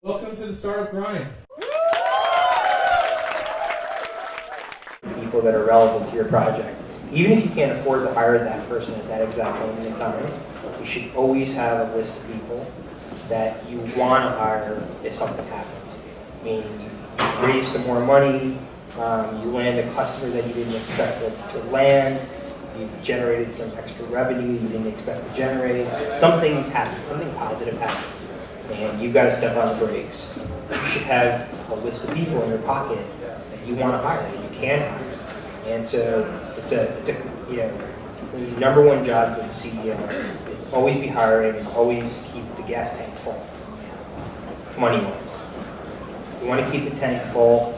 Welcome to the Startup Grind. People that are relevant to your project. Even if you can't afford to hire that person at that exact moment in time, you should always have a list of people that you want to hire if something happens. Meaning you raise some more money, you land a customer that you didn't expect to land, you've generated some extra revenue you didn't expect to generate, something happens, something positive happens, and you've got to step on the brakes. You should have a list of people in your pocket that you want to hire, that you can hire. And so it's a the number one job of the CEO is to always be hiring and always keep the gas tank full, money-wise. You want to keep the tank full.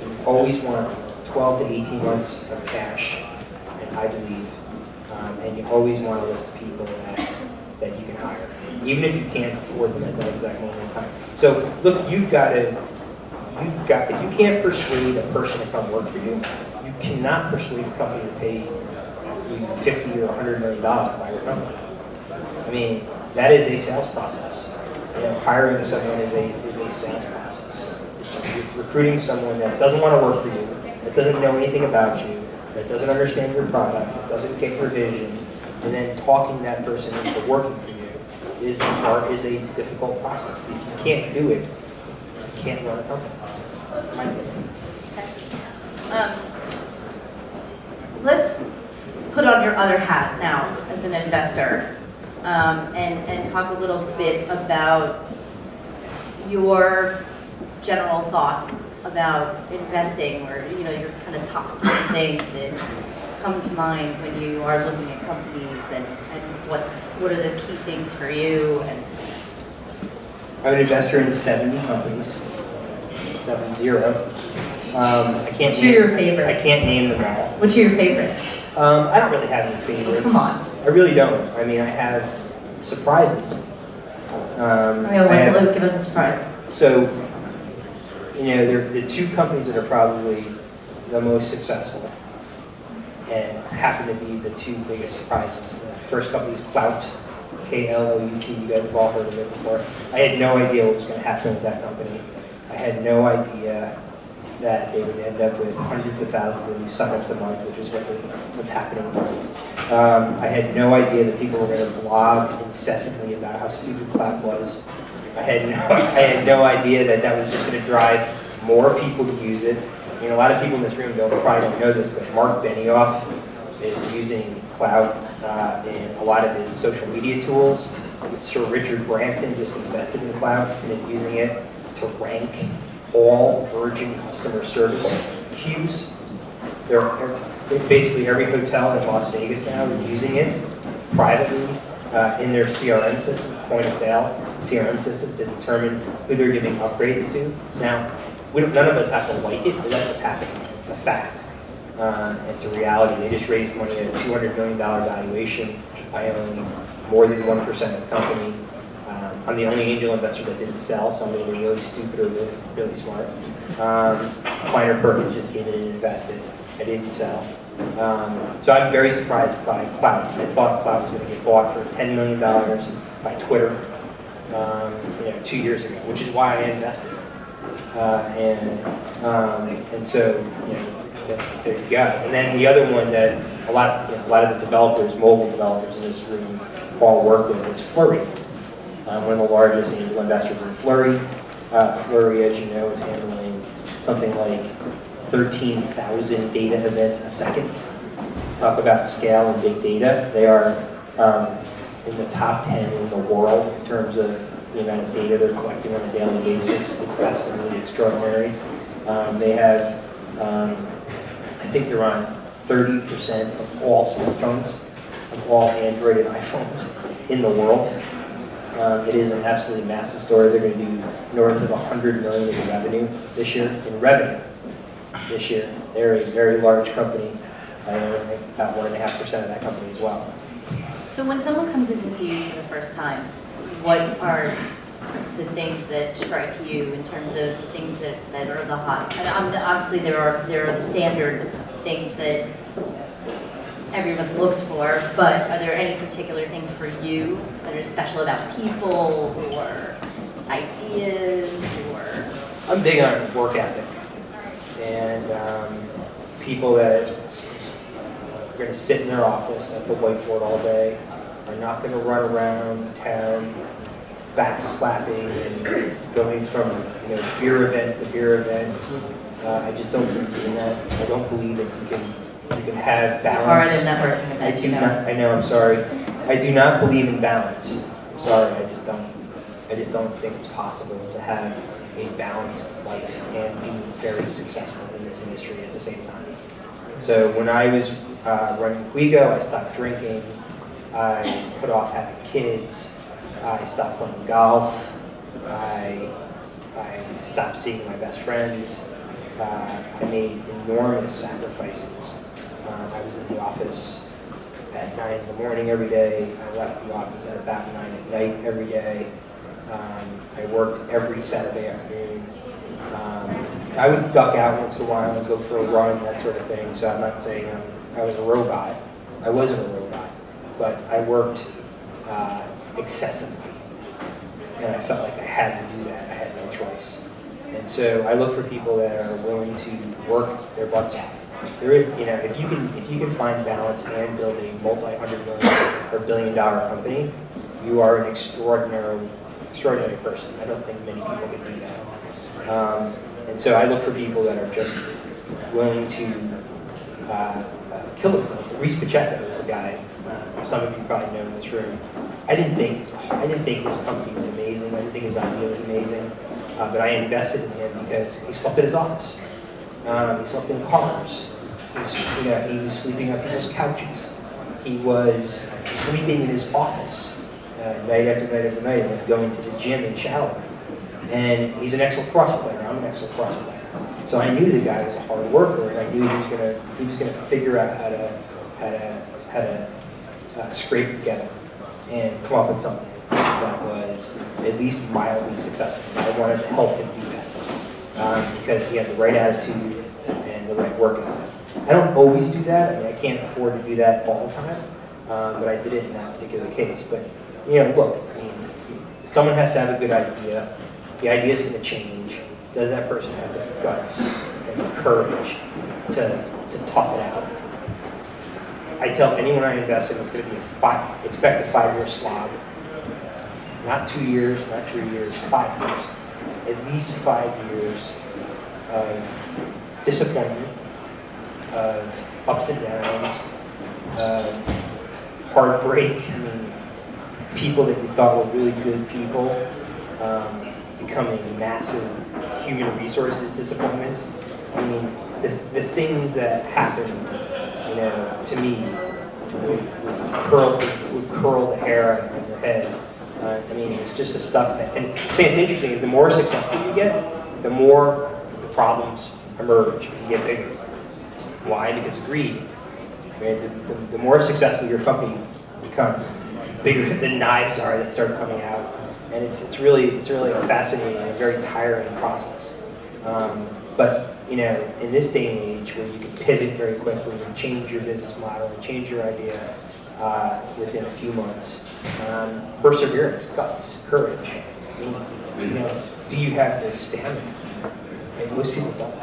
You always want 12 to 18 months of cash, and I believe, and you always want a list of people that you can hire, even if you can't afford them at that exact moment in time. So look, if you can't persuade a person to come work for you, you cannot persuade a company to pay you $50 or $100 million to buy your company. I mean, that is a sales process. Hiring someone is a sales process. It's recruiting someone that doesn't want to work for you, that doesn't know anything about you, that doesn't understand your product, that doesn't get your vision, and then talking that person into working for you is a difficult process. If you can't do it, you can't run a company. Let's put on your other hat now as an investor, and talk a little bit about your general thoughts about investing, or your kind of top things that come to mind when you are looking at companies, and what are the key things for you? And I'm an investor in 70 companies, 70. What's your favorite? I can't name them all. What's your favorite? I don't really have any favorites. Come on. I really don't. I mean, I have surprises. Give us a surprise. So, they're the two companies that are probably the most successful and happen to be the two biggest surprises. The first company is Clout, K-L-O-U-T. You guys have all heard of it before. I had no idea what was going to happen with that company. I had no idea that they would end up with hundreds of thousands of new signups a month, which is what's happening. I had no idea that people were going to blog incessantly about how stupid Clout was. I had no idea that was just going to drive more people to use it. A lot of people in this room probably don't know this, but Mark Benioff is using Clout in a lot of his social media tools. Sir Richard Branson just invested in Clout and is using it to rank all Virgin customer service queues. Basically every hotel in Las Vegas now is using it privately in their CRM system, point of sale CRM system, to determine who they're giving upgrades to. Now, none of us have to like it, but that's what's happening. It's a fact. It's a reality. They just raised money at a $200 million valuation. I own more than 1% of the company. I'm the only angel investor that didn't sell, so I'm either really stupid or really smart. Kleiner Perkins just came in and invested. I didn't sell. So I'm very surprised by Clout. I thought Clout was going to get bought for $10 million by Twitter 2 years ago, which is why I invested. And so there you go. And then the other one that a lot of the developers, mobile developers in this room, all work with is Flurry. One of the largest angel investors in Flurry. Flurry, as you know, is handling something like 13,000 data events a second. Talk about scale and big data. They are in the top 10 in the world in terms of the amount of data they're collecting on a daily basis. It's absolutely extraordinary. They have, I think they're on 30% of all smartphones, of all Android and iPhones in the world. It is an absolutely massive story. They're going to do north of 100 million in revenue this year. They're a very large company. I own about 1.5% of that company as well. So when someone comes in to see you for the first time, what are the things that strike you in terms of the things that are the hot? And obviously there are the standard things that everyone looks for, but are there any particular things for you that are special about people or ideas I'm big on work ethic, and people that are going to sit in their office at the whiteboard all day are not going to run around town backslapping and going from beer event to beer event. I just don't believe in that. I don't believe that you can have balance. Or at a networking event, I know. I'm sorry. I do not believe in balance. I'm sorry. I just don't. I just don't think it's possible to have a balanced life and be very successful in this industry at the same time. So when I was running Quigo, I stopped drinking. I put off having kids. I stopped playing golf. I stopped seeing my best friends. I made enormous sacrifices. I was in the office at 9 in the morning every day. I left the office at about 9 at night every day. I worked every Saturday afternoon. I would duck out once in a while and go for a run, that sort of thing. So I'm not saying I was a robot. I wasn't a robot, but I worked excessively, and I felt like I had to do that. I had no choice. And so I look for people that are willing to work their butts off. If you can find balance and build a multi-hundred million or billion-dollar company, you are an extraordinary person. I don't think many people can do that. And so I look for people that are just willing to kill themselves. Reese Pacheco is a guy. Some of you probably know in this room. I didn't think his company was amazing. I didn't think his idea was amazing. But I invested in him because he slept at his office. He slept in cars. He was sleeping on people's couches. He was sleeping in his office night after night after night, and then going to the gym and shower. And he's an excellent cross player. I'm an excellent cross player. So I knew the guy was a hard worker, and I knew he was gonna figure out how to scrape together and come up with something that was at least mildly successful. I wanted to help him do that because he had the right attitude and the right work ethic. I don't always do that. I mean, I can't afford to do that all the time, but I did it in that particular case. But look, I mean, someone has to have a good idea. The idea is going to change. Does that person have the guts and the courage to tough it out? I tell anyone I invest in, it's going to be expect a 5-year slog. Not 2 years, not 3 years, 5 years. At least 5 years of disappointment, of ups and downs, of heartbreak. I mean, people that you thought were really good people becoming massive human resources disappointments. I mean, the things that happen, to me, would curl the hair on your head. I mean, it's just the stuff that, and the thing that's interesting is the more successful you get, the more the problems emerge and get bigger. Why? Because of greed. Right? The more successful your company becomes, the bigger the knives are that start coming out. And it's really a fascinating and very tiring process. But in this day and age where you can pivot very quickly and change your business model and change your idea within a few months, perseverance, guts, courage. I mean, do you have the stamina? And most people don't.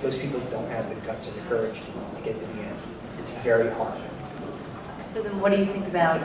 Most people don't have the guts or the courage to get to the end. It's very hard. So then what do you think about